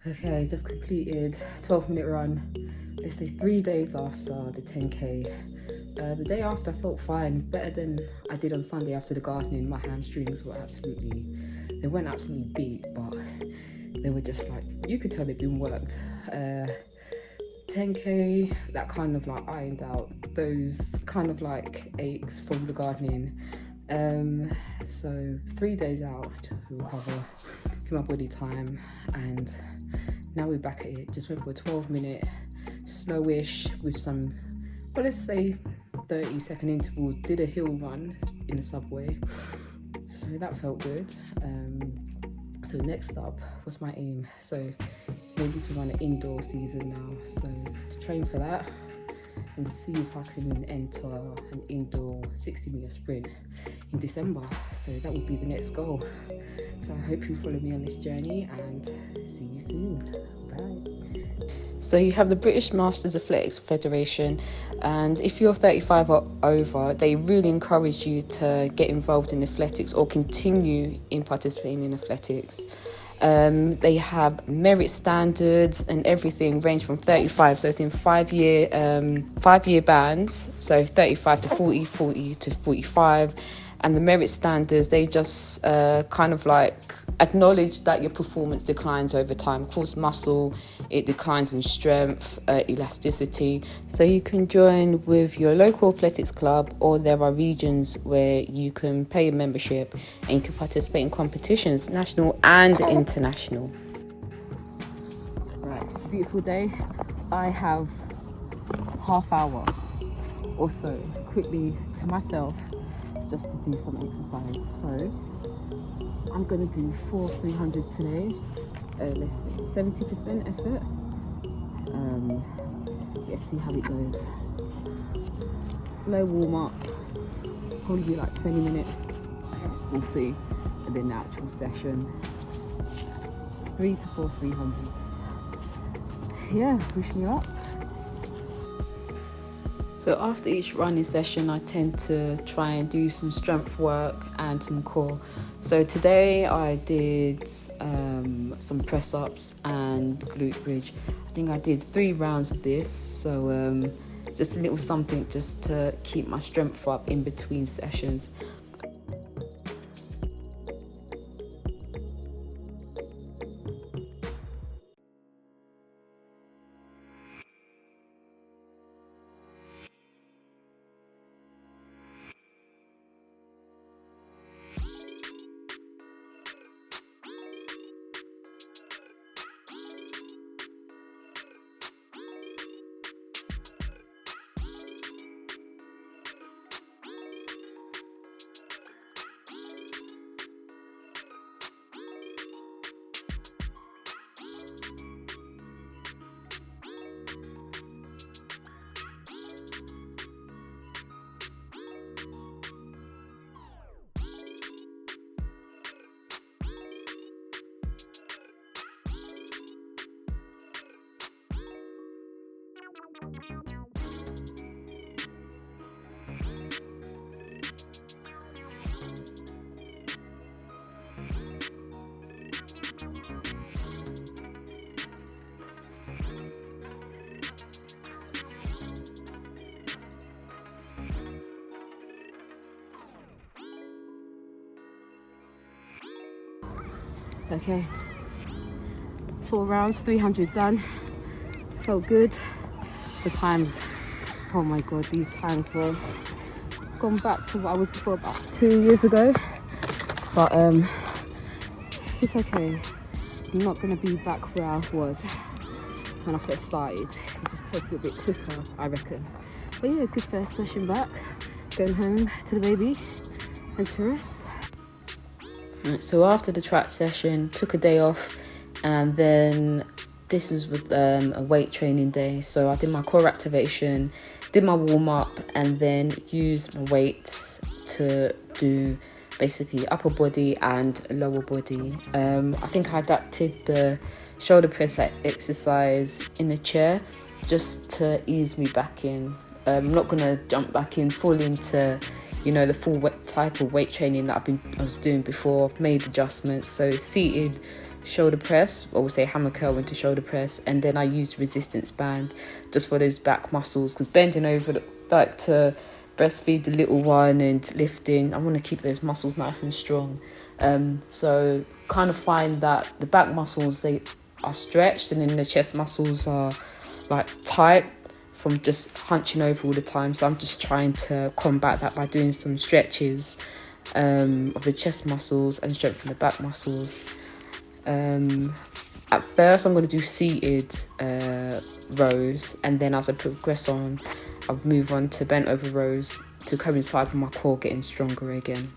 Okay, just completed 12-minute run. Let's say 3 days after the 10K. The day after I felt fine, better than I did on Sunday after the gardening. My hamstrings were they weren't absolutely beat, but they were just like, you could tell they'd been worked. 10K, that kind of like ironed out those kind of like aches from the gardening. So 3 days out to recover, give my body time, and now we're back at it. Just went for a 12-minute slowish with some, well, let's say 30-second intervals. Did a hill run in the subway, so that felt good. So next up, what's my aim? So maybe to run an indoor season now. So to train for that and see if I can enter an indoor 60-meter sprint in December. So that would be the next goal. So I hope you follow me on this journey and see you soon. Bye. So you have the British Masters Athletics Federation, and if you're 35 or over, they really encourage you to get involved in athletics or continue in participating in athletics. They have merit standards and everything range from 35, so it's in 5-year bands, so 35 to 40, 40 to 45. And the merit standards, they just kind of like acknowledge that your performance declines over time. Of course, muscle, it declines in strength, elasticity. So you can join with your local athletics club, or there are regions where you can pay a membership and you can participate in competitions, national and international. Right, it's a beautiful day. I have half hour or so quickly to myself just to do some exercise. So I'm gonna do 4 300s today. Let's say 70% effort. Let's see how it goes. Slow warm up, probably like 20 minutes. We'll see. And then the actual session, 3 to 4 300s. Yeah, wish me luck. So after each running session, I tend to try and do some strength work and some core. So today I did some press ups and glute bridge. I think I did 3 rounds of this. So just a little something just to keep my strength up in between sessions. Okay, 4 rounds, 300 done. Felt good. The times, oh my god, these times were gone back to what I was before about 2 years ago. But it's okay. I'm not gonna be back where I was when I first started. It'll just take you a bit quicker, I reckon. But yeah, good first session back. Going home to the baby and to rest. So after the track session, took a day off, and then this was a weight training day. So I did my core activation, did my warm up, and then used my weights to do basically upper body and lower body. I think I adapted the shoulder press exercise in the chair just to ease me back in. I'm not gonna jump back in full into the full type of weight training that I was doing before. I've made adjustments, so seated shoulder press, or we'll say hammer curl into shoulder press, and then I used resistance band just for those back muscles, because bending over like to breastfeed the little one and lifting, I want to keep those muscles nice and strong. So kind of find that the back muscles, they are stretched, and then the chest muscles are like tight from just hunching over all the time. So I'm just trying to combat that by doing some stretches of the chest muscles and strengthen the back muscles. At first I'm going to do seated rows, and then as I progress on, I'll move on to bent over rows to coincide with my core getting stronger again.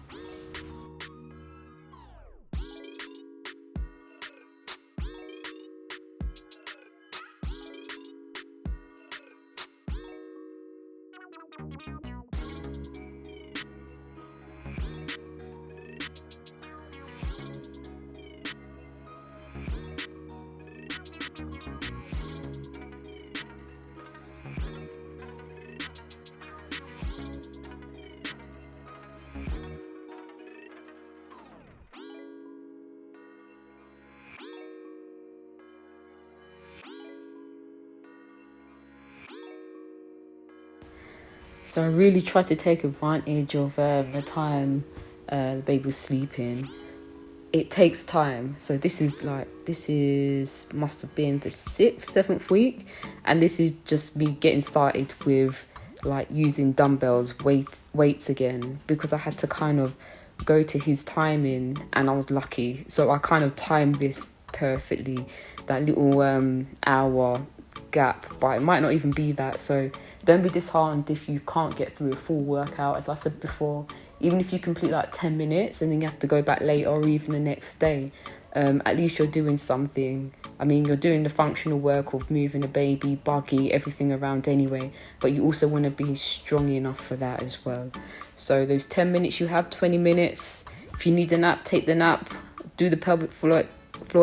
So I really tried to take advantage of the time the baby was sleeping. It takes time. So this is must have been the 6th, 7th week, and this is just me getting started with like using dumbbells, weights again, because I had to kind of go to his timing, and I was lucky. So I kind of timed this perfectly, that little hour gap, but it might not even be that. So don't be disheartened if you can't get through a full workout. As I said before, even if you complete like 10 minutes and then you have to go back later or even the next day, at least you're doing something. I mean, you're doing the functional work of moving the baby, buggy, everything around anyway, but you also want to be strong enough for that as well. So those 10 minutes you have, 20 minutes, if you need a nap, take the nap, do the pelvic floor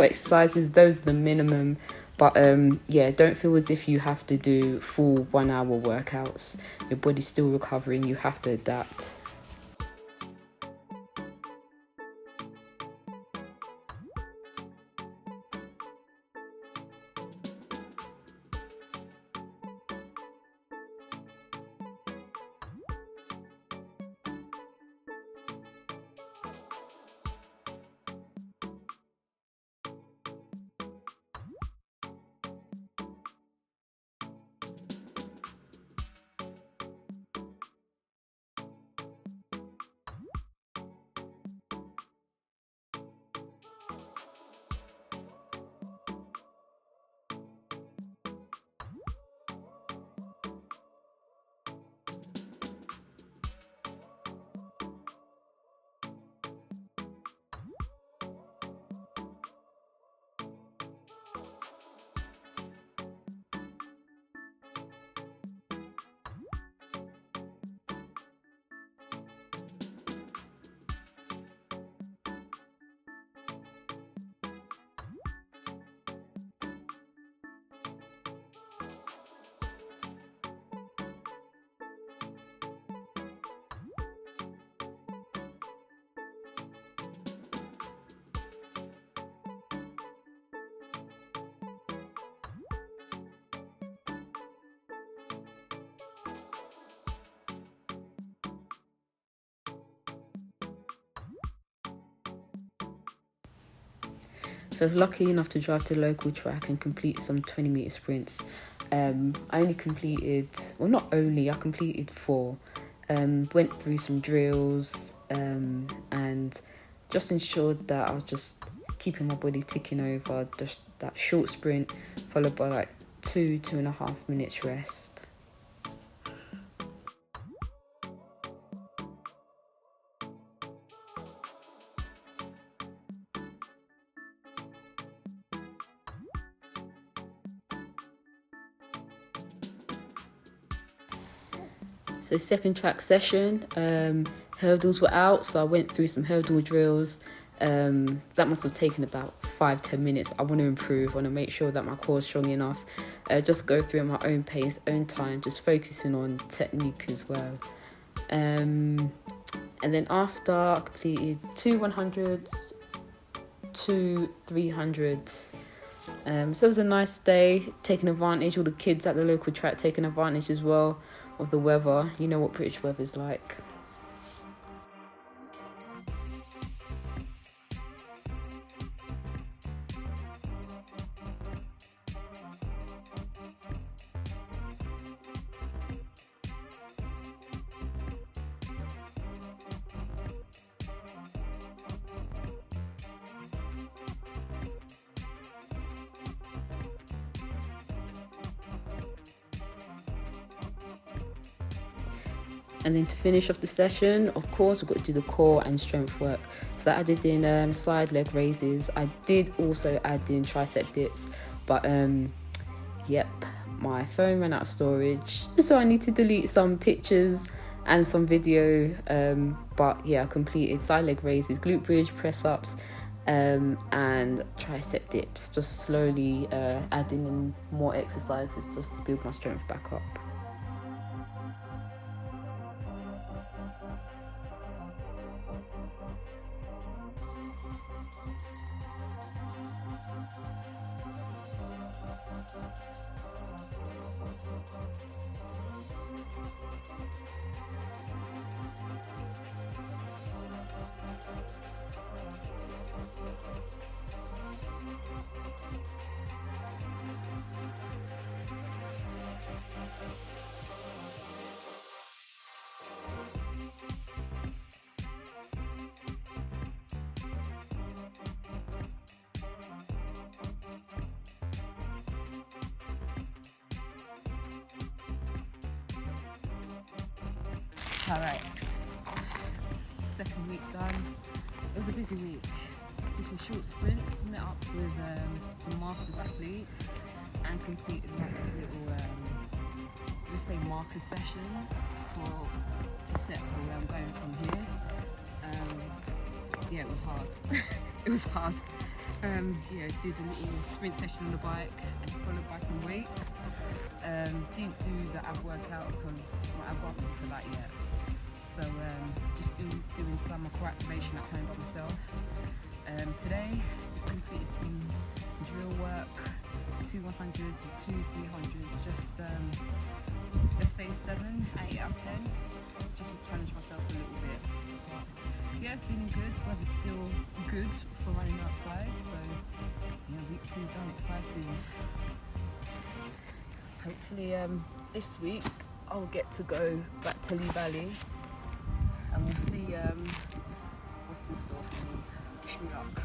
exercises, those are the minimum. But don't feel as if you have to do full 1 hour workouts. Your body's still recovering, you have to adapt. So I was lucky enough to drive to the local track and complete some 20-metre sprints. I completed 4. Went through some drills and just ensured that I was just keeping my body ticking over, just that short sprint followed by like 2.5 minutes rest. So second track session, hurdles were out, so I went through some hurdle drills. That must have taken about 5-10 minutes. I want to improve, I want to make sure that my core is strong enough. Just go through at my own pace, own time, just focusing on technique as well. And then after I completed 2 100s, to 300. So it was a nice day, taking advantage, all the kids at the local track taking advantage as well of the weather. You know what British weather's like. And then to finish off the session, of course, we've got to do the core and strength work. So I added in side leg raises. I did also add in tricep dips, but yep, my phone ran out of storage, so I need to delete some pictures and some video. But yeah, I completed side leg raises, glute bridge, press ups, and tricep dips. Just slowly adding in more exercises just to build my strength back up. All right, second week done. It was a busy week. Did some short sprints, met up with some masters athletes, and completed like a little, let's say, marker session to set for where I'm going from here. Yeah, it was hard. It was hard. Yeah, did a little sprint session on the bike and followed by some weights. Didn't do the ab workout because my abs aren't ready for that yet. So just doing some core activation at home by myself. Today, just completed some drill work, 2 100s and 2 300s, just let's say 7, 8 out of 10, just to challenge myself a little bit. Yeah, feeling good, weather's still good for running outside, so yeah, week 2 done, exciting. Hopefully this week I'll get to go back to Lee Valley and we'll see what's in store for me. Wish me luck.